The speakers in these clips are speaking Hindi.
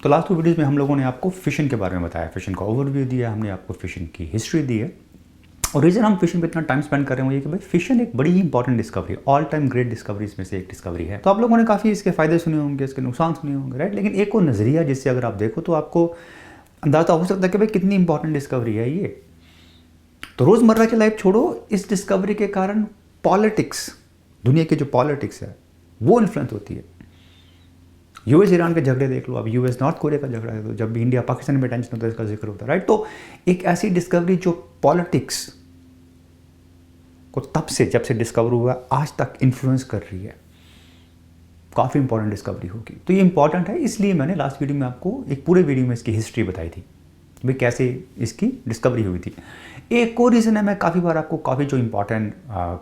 तो लास्ट 2 वीडियोज़ में हम लोगों ने आपको फिशन के बारे में बताया, फिशन का ओवरव्यू दिया, हमने आपको फिशन की हिस्ट्री दी है। और रीज़न हम फिशन पे इतना टाइम स्पेंड कर रहे हैं वो ये कि भाई फिशन एक बड़ी ही इंपॉर्टेंट डिस्कवरी है, ऑल टाइम ग्रेट डिस्कवरीज में से एक डिस्कवरी है। तो आप लोगों ने काफ़ी इसके फ़ायदे सुने होंगे, इसके नुकसान सुने होंगे, राइट। लेकिन एक और नज़रिया जिससे अगर आप देखो तो आपको अंदाज़ा हो सकता है कि भाई कितनी इंपॉर्टेंट डिस्कवरी है ये। तो रोज़मर्रा की लाइफ छोड़ो, इस डिस्कवरी के कारण पॉलिटिक्स, दुनिया की जो पॉलिटिक्स है वो इन्फ्लुएंस होती है। यूएस ईरान के झगड़े देख लो, अब यूएस नॉर्थ कोरिया का झगड़ा है, तो जब भी इंडिया पाकिस्तान में टेंशन होता है इसका जिक्र होता है, राइट। तो एक ऐसी डिस्कवरी जो पॉलिटिक्स को तब से जब से डिस्कवर हुआ आज तक इन्फ्लुएंस कर रही है, काफ़ी इंपॉर्टेंट डिस्कवरी होगी। तो ये इंपॉर्टेंट है, इसलिए मैंने लास्ट वीडियो में आपको एक पूरे वीडियो में इसकी हिस्ट्री बताई थी, भाई कैसे इसकी डिस्कवरी हुई थी। एक और रीज़न है, मैं काफ़ी बार आपको काफ़ी जो इंपॉर्टेंट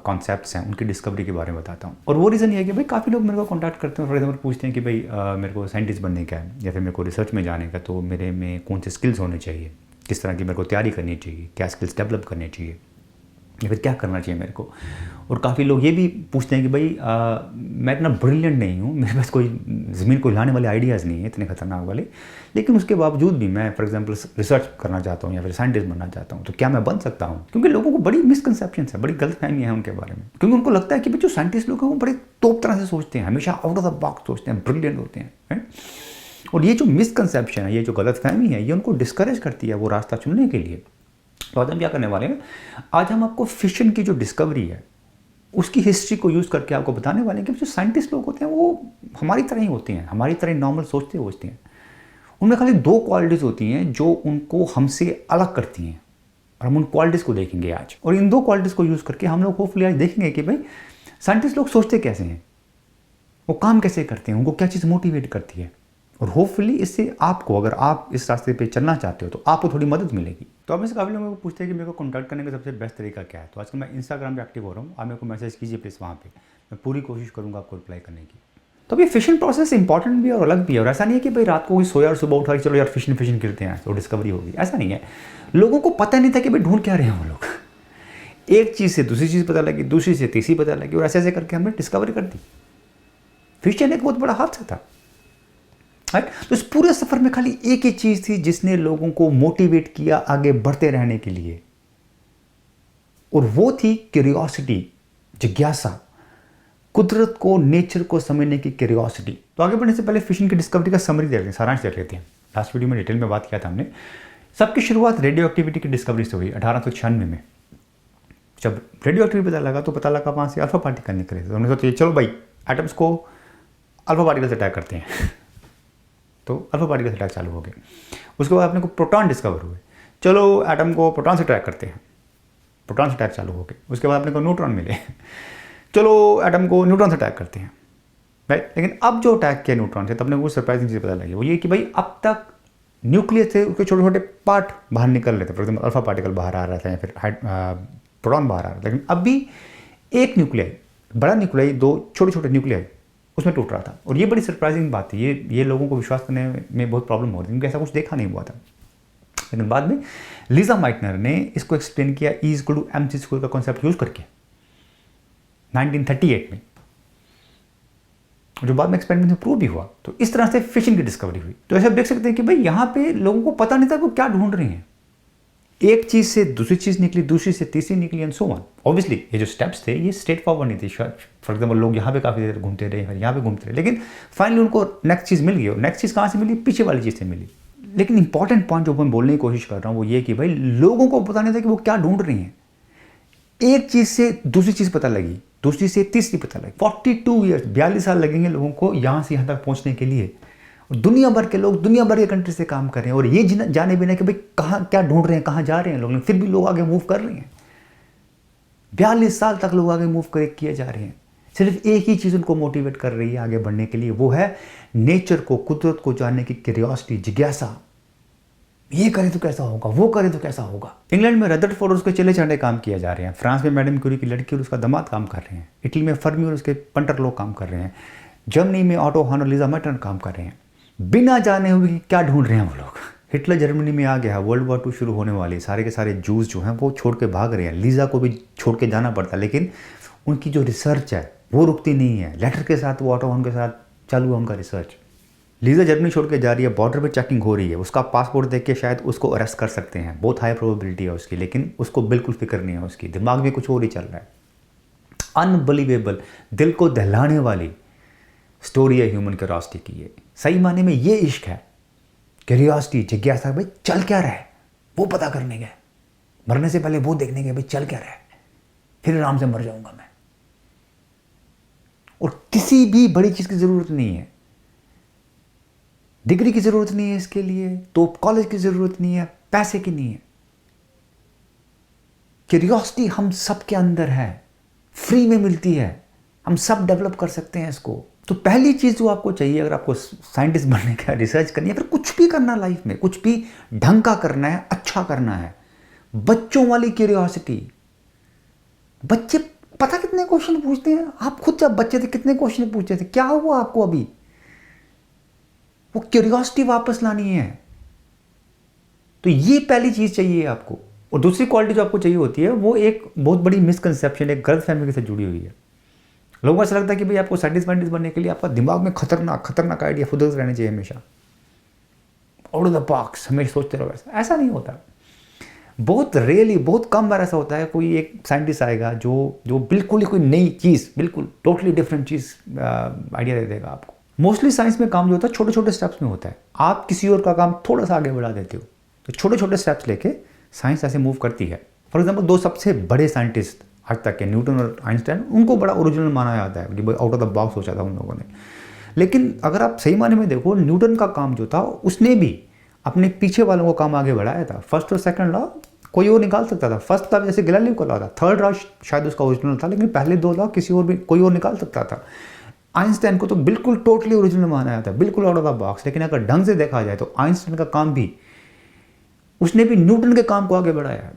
कॉन्सेप्ट्स हैं उनकी डिस्कवरी के बारे में बताता हूँ। और वो रीज़न ये है कि भाई काफ़ी लोग मेरे को कॉन्टैक्ट करते हैं, फॉर एग्जाम्पल पूछते हैं कि भाई मेरे को साइंटिस्ट बनने का है या फिर मेरे को रिसर्च में जाने का, तो मेरे में कौन से स्किल्स होने चाहिए, किस तरह की मेरे को तैयारी करनी चाहिए, क्या स्किल्स डेवलप करने चाहिए या फिर क्या करना चाहिए मेरे को। और काफ़ी लोग ये भी पूछते हैं कि भाई मैं इतना ब्रिलियंट नहीं हूँ, मेरे पास कोई ज़मीन को हिलाने वाले आइडियाज़ नहीं है इतने खतरनाक वाले, लेकिन उसके बावजूद भी मैं फॉर एग्जांपल रिसर्च करना चाहता हूँ या फिर साइंटिस्ट बनना चाहता हूँ, तो क्या मैं बन सकता हूँ। क्योंकि लोगों को बड़ी मिसकंसेप्शन है, बड़ी गलतफहमी है उनके बारे में, क्योंकि उनको लगता है कि भाई जो साइंटिस्ट लोग हैं वो बड़े तोप तरह से सोचते हैं, हमेशा आउट ऑफ द बॉक्स सोचते हैं, ब्रिलियंट होते हैं, राइट। और ये जो मिसकंसेप्शन है, ये जो गलतफहमी है, ये उनको डिस्करेज करती है वो रास्ता चुनने के लिए। तो आज हम क्या करने वाले हैं, आज हम आपको फिशन की जो डिस्कवरी है उसकी हिस्ट्री को यूज़ करके आपको बताने वाले हैं कि जो साइंटिस्ट लोग होते हैं वो हमारी तरह ही होते हैं, हमारी तरह नॉर्मल सोचते हैं। उनमें खाली 2 क्वालिटीज़ होती हैं जो उनको हमसे अलग करती हैं, और हम उन क्वालिटीज़ को देखेंगे आज। और इन 2 क्वालिटीज़ को यूज़ करके हम लोग होपफुली आज देखेंगे कि भाई साइंटिस्ट लोग सोचते कैसे हैं, वो काम कैसे करते हैं, उनको क्या चीज़ मोटिवेट करती है। और होपफुली इससे आपको, अगर आप इस रास्ते पे चलना चाहते हो तो आपको थोड़ी मदद मिलेगी। तो अब में से काफ़ी लोग मेरे को पूछते हैं कि मेरे को कॉन्टैक्ट करने का सबसे बेस्ट तरीका क्या है। तो आजकल मैं इंस्टाग्राम पे एक्टिव हो रहा हूँ, आप मेरे को मैसेज कीजिए प्लीज़ वहाँ पे, मैं पूरी कोशिश करूँगा आपको रिप्लाई करने की। तो अभी फिशन प्रोसेस इंपॉर्टेंट भी है और अलग भी है। और ऐसा नहीं है कि भाई रात को कोई सोया और सुबह उठा चलो यार फिशन गिरते हैं तो डिस्कवरी होगी, ऐसा नहीं है। लोगों को पता नहीं था कि भाई ढूंढ क्या रहे हैं वो लोग। एक चीज़ से दूसरी चीज़ पता लगी, दूसरी से तीसरी पता लगी, और ऐसे ऐसे करके हमने डिस्कवरी कर दी। फिशन एक बहुत बड़ा हादसा था, राइट। तो इस पूरे सफर में खाली एक ही चीज थी जिसने लोगों को मोटिवेट किया आगे बढ़ते रहने के लिए, और वो थी क्यूरियोसिटी, जिज्ञासा, कुदरत को, नेचर को समझने की क्यूरियोसिटी। तो आगे बढ़ने से पहले फिशन की डिस्कवरी का समरी देख लेते हैं, सारांश देख लेते हैं। लास्ट वीडियो में डिटेल में बात किया था हमने। सबकी शुरुआत रेडियो एक्टिविटी की डिस्कवरी से हुई 1896 में। जब रेडियो एक्टिविटी पता लगा तो पता लगा वहां से अल्फा पार्टिकल निकले, तो हमने सोचा चलो भाई एटम्स को अल्फा पार्टिकल से अटैक करते हैं। तो अल्फा पार्टिकल से अटैक चालू हो गए। उसके बाद अपने को प्रोटॉन डिस्कवर हुए, चलो एटम को प्रोटॉन से अटैक करते हैं, प्रोटॉन से अटैक चालू हो गए। उसके बाद अपने को न्यूट्रॉन मिले, चलो एटम को न्यूट्रॉन से अटैक करते हैं, राइट। लेकिन अब जो अटैक किया न्यूट्रॉन से, तब अपने को सरप्राइजिंग चीज़ पता लगी, वो ये कि भाई अब तक न्यूक्लियस से उसके छोटे छोटे पार्ट बाहर निकल रहे थे, फॉर एग्जाम्पल अल्फा पार्टिकल बाहर आ रहा था या फिर प्रोटॉन बाहर आ रहा था, लेकिन अब भी एक न्यूक्लियाई, बड़ा न्यूक्लियाई 2 छोटे छोटे न्यूक्लियाई उसमें टूट रहा था। और ये बड़ी सरप्राइजिंग बात थी, ये लोगों को विश्वास करने में बहुत प्रॉब्लम हो रही थी, क्योंकि ऐसा कुछ देखा नहीं हुआ था। लेकिन बाद में लीजा माइटनर ने इसको एक्सप्लेन किया E=mc² का कॉन्सेप्ट यूज करके 1938 में, जो बाद में एक्सपेरिमेंट में प्रूव भी हुआ। तो इस तरह से फिशन की डिस्कवरी हुई। तो ऐसे आप देख सकते हैं कि भाई यहाँ पे लोगों को पता नहीं था वो क्या ढूंढ रहे हैं, एक चीज से दूसरी चीज निकली, दूसरी से तीसरी निकली, एंड सो ऑन। ऑब्वियसली ये जो स्टेप्स थे ये स्ट्रेट फॉरवर्ड नहीं थे। फॉर एग्जाम्पल लोग यहाँ पे काफी देर घूमते रहे, यहाँ पे घूमते रहे, लेकिन फाइनली उनको नेक्स्ट चीज मिल गई। और नेक्स्ट चीज कहाँ से मिली, पीछे वाली चीज से मिली। लेकिन इंपॉर्टेंट पॉइंट जो मैं बोलने की कोशिश कर रहा हूँ वो ये कि भाई लोगों को पता नहीं था कि वो क्या ढूंढ रही हैं। एक चीज से दूसरी चीज पता लगी, दूसरी से तीसरी पता लगी। 42 ईयर्स, 42 साल लगेंगे लोगों को यहाँ से यहाँ तक पहुँचने के लिए। दुनिया भर के लोग दुनिया भर के कंट्री से काम कर रहे हैं, और ये जाने बिना कि भाई कहाँ क्या ढूंढ रहे हैं, कहाँ जा रहे हैं लोग, फिर भी लोग आगे मूव कर रहे हैं। 42 साल तक लोग आगे मूव किए जा रहे हैं। सिर्फ एक ही चीज़ उनको मोटिवेट कर रही है आगे बढ़ने के लिए, वो है नेचर को, कुदरत को जानने की क्यूरियोसिटी, जिज्ञासा। ये करे तो कैसा होगा, वो करे तो कैसा होगा। इंग्लैंड में रदरफोर्ड और उसके चेले चांटे काम किए जा रहे हैं। फ्रांस में मैडम क्यूरी की लड़की और उसका दामाद काम कर रहे हैं। इटली में फर्मी और उसके पंटर लोग काम कर रहे हैं। जर्मनी में ऑटो हॉन और लीजा माइटनर काम कर रहे हैं, बिना जाने हुए कि क्या ढूंढ रहे हैं वो लोग। हिटलर जर्मनी में आ गया, वर्ल्ड वॉर 2 शुरू होने वाली, सारे के सारे जूस जो हैं वो छोड़ के भाग रहे हैं। लीजा को भी छोड़ के जाना पड़ता, लेकिन उनकी जो रिसर्च है वो रुकती नहीं है। लेटर के साथ वो ऑटो हॉन के साथ चालू है उनका रिसर्च। लीजा जर्मनी छोड़ के जा रही है, बॉर्डर पे चेकिंग हो रही है, उसका पासपोर्ट देख के शायद उसको अरेस्ट कर सकते हैं, बहुत हाई प्रोबेबिलिटी है उसकी, लेकिन उसको बिल्कुल फिक्र नहीं है, उसकी दिमाग में कुछ और ही चल रहा है। अनबिलीवेबल, दिल को दहलाने वाली स्टोरी है ह्यूमन क्यूरियोसिटी की। ये सही माने में ये इश्क है, क्यूरियोसिटी, जिज्ञासा, भाई चल क्या रहा है वो पता करने गए, मरने से पहले वो देखने गए भाई चल क्या रहा है, फिर आराम से मर जाऊंगा मैं। और किसी भी बड़ी चीज की जरूरत नहीं है, डिग्री की जरूरत नहीं है इसके लिए, तो कॉलेज की जरूरत नहीं है, पैसे की नहीं है। क्यूरियोसिटी हम सब के अंदर है, फ्री में मिलती है, हम सब डेवलप कर सकते हैं इसको। तो पहली चीज जो आपको चाहिए, अगर आपको साइंटिस्ट बनने का, रिसर्च करनी है, फिर कुछ भी करना लाइफ में, कुछ भी ढंग का करना है, अच्छा करना है, बच्चों वाली क्यूरियोसिटी। बच्चे पता कितने क्वेश्चन पूछते हैं, आप खुद जब बच्चे थे कितने क्वेश्चन पूछते थे, क्या हुआ आपको अभी? वो क्यूरियोसिटी वापस लानी है। तो ये पहली चीज चाहिए आपको। और दूसरी क्वालिटी जो आपको चाहिए होती है, वो एक बहुत बड़ी मिसकंसेप्शन, एक गलत फहमी से जुड़ी हुई है। लोगों को ऐसा लगता है कि भाई आपको साइंटिस्ट बनने के लिए आपका दिमाग में खतरनाक आइडिया फुदक रहने चाहिए, हमेशा आउट ऑफ द बॉक्स हमेशा सोचते रहो। ऐसा नहीं होता। बहुत रेयरली, बहुत कम बार ऐसा होता है कोई एक साइंटिस्ट आएगा जो बिल्कुल ही कोई नई चीज़, बिल्कुल टोटली डिफरेंट चीज़ आइडिया दे देगा आपको। मोस्टली साइंस में काम जो होता है छोटे छोटे स्टेप्स में होता है। आप किसी और का काम थोड़ा सा आगे बढ़ा देते हो, तो छोटे छोटे स्टेप्स लेके साइंस ऐसे मूव करती है। फॉर एग्जाम्पल, दो सबसे बड़े साइंटिस्ट आज तक के, न्यूटन और आइंस्टाइन, उनको बड़ा ओरिजिनल माना जाता है कि भाई आउट ऑफ द बॉक्स सोचा था उन लोगों ने। लेकिन अगर आप सही माने में देखो, न्यूटन का काम जो था, उसने भी अपने पीछे वालों को काम आगे बढ़ाया था। फर्स्ट और सेकंड लॉ कोई और निकाल सकता था। फर्स्ट लॉ जैसे गैलीलियो का लॉ था, थर्ड लॉ शायद उसका ओरिजिनल था, लेकिन पहले दो लॉ किसी और भी कोई और निकाल सकता था। आइंस्टाइन को तो बिल्कुल टोटली ओरिजिनल माना जाता है, बिल्कुल आउट ऑफ द बॉक्स। लेकिन अगर ढंग से देखा जाए तो आइंस्टाइन का काम भी, उसने भी न्यूटन के काम को आगे बढ़ाया है।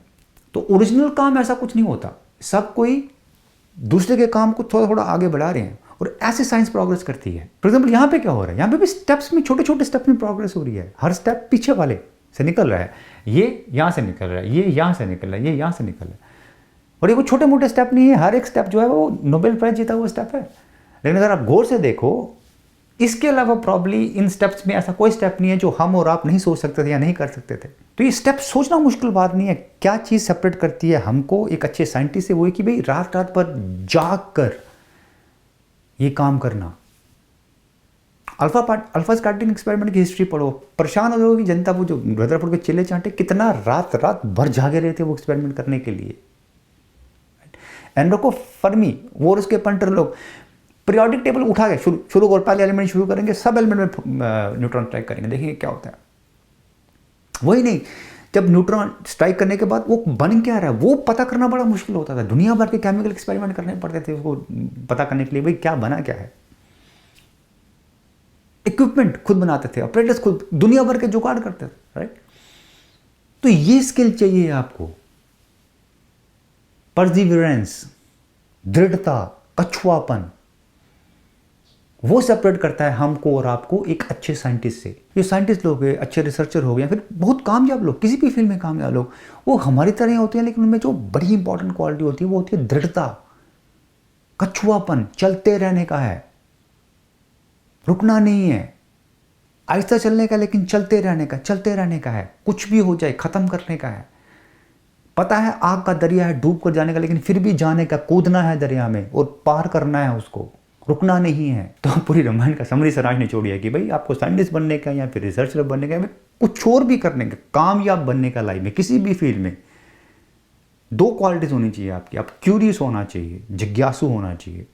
तो ओरिजिनल काम ऐसा कुछ नहीं होता, सब कोई दूसरे के काम को थोड़ा थोड़ा आगे बढ़ा रहे हैं, और ऐसे साइंस प्रोग्रेस करती है। फॉर एग्जाम्पल, यहाँ पे क्या हो रहा है, यहाँ पे भी स्टेप्स में, छोटे छोटे स्टेप्स में प्रोग्रेस हो रही है। हर स्टेप पीछे वाले से निकल रहा है, ये यहाँ से निकल रहा है, ये यहाँ से निकल रहा है, ये यहाँ से निकल रहा है। और ये कोई छोटे मोटे स्टेप नहीं है, हर एक स्टेप जो है वो नोबेल प्राइज जीता हुआ स्टेप है। लेकिन अगर आप गौर से देखो, इसके अलावा प्रॉब्ली इन स्टेप्स में ऐसा कोई स्टेप नहीं है जो हम और आप नहीं सोच सकते थे या नहीं कर सकते थे। तो ये स्टेप सोचना मुश्किल बात नहीं है। क्या चीज़ सेपरेट करती है हमको एक अच्छे साइंटिस्ट से, वो है कि भाई रात रात पर जाग कर ये काम करना। अल्फा स्कैटरिंग एक्सपेरिमेंट की हिस्ट्री पढ़ो, परेशान हो जाओगे। जनता, वो जो रदरफोर्ड के चिल्ले चांटे कितना रात रात भर जागे रहे थे वो एक्सपेरिमेंट करने के लिए। एनरिको फर्मी, वो और उसके पंटर लोग पीरियोडिक टेबल उठा के शुरू और पहले एलिमेंट शुरू करेंगे, सब एलिमेंट में न्यूट्रॉन स्ट्राइक करेंगे, देखिए क्या होता है। वही नहीं, जब न्यूट्रॉन स्ट्राइक करने के बाद वो बन क्या रहा है वो पता करना बड़ा मुश्किल होता था। दुनिया भर के केमिकल एक्सपेरिमेंट करने पड़ते थे उसको पता करने के लिए, भाई क्या बना क्या है। इक्विपमेंट खुद बनाते थे, ऑपरेटर्स खुद दुनिया भर के जुगाड़ करते थे, राइट। तो ये स्किल चाहिए आपको, परसिवियरेंस, दृढ़ता, कछुआपन। वो सेपरेट करता है हमको और आपको एक अच्छे साइंटिस्ट से। जो साइंटिस्ट लोग हैं, अच्छे रिसर्चर हो गए, या फिर बहुत कामयाब लोग, किसी भी फील्ड में कामयाब लोग, वो हमारी तरह होते हैं, लेकिन उनमें जो बड़ी इंपॉर्टेंट क्वालिटी होती है वो होती है दृढ़ता, कछुआपन, चलते रहने का है, रुकना नहीं है, आहिस्ता चलने का, लेकिन चलते रहने का है, कुछ भी हो जाए खत्म करने का है। पता है आग का दरिया है, डूब कर जाने का, लेकिन फिर भी जाने का, कूदना है दरिया में और पार करना है उसको, रुकना नहीं है। तो पूरी रामायण का समरी सराज ने छोड़ी है कि भाई आपको साइंटिस्ट बनने का या फिर रिसर्चर बनने का या कुछ और भी करने का, कामयाब बनने का लाइफ में, किसी भी फील्ड में, दो क्वालिटीज होनी चाहिए आपकी। आप क्यूरियस होना चाहिए, जिज्ञासु होना चाहिए,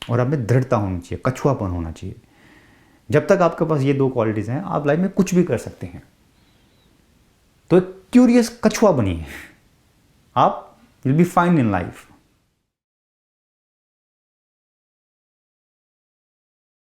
और आप में दृढ़ता होनी चाहिए, कछुआपन होना चाहिए। जब तक आपके पास ये दो क्वालिटीज हैं, आप लाइफ में कुछ भी कर सकते हैं। तो एक क्यूरियस कछुआ बनिए, आप will be fine in life.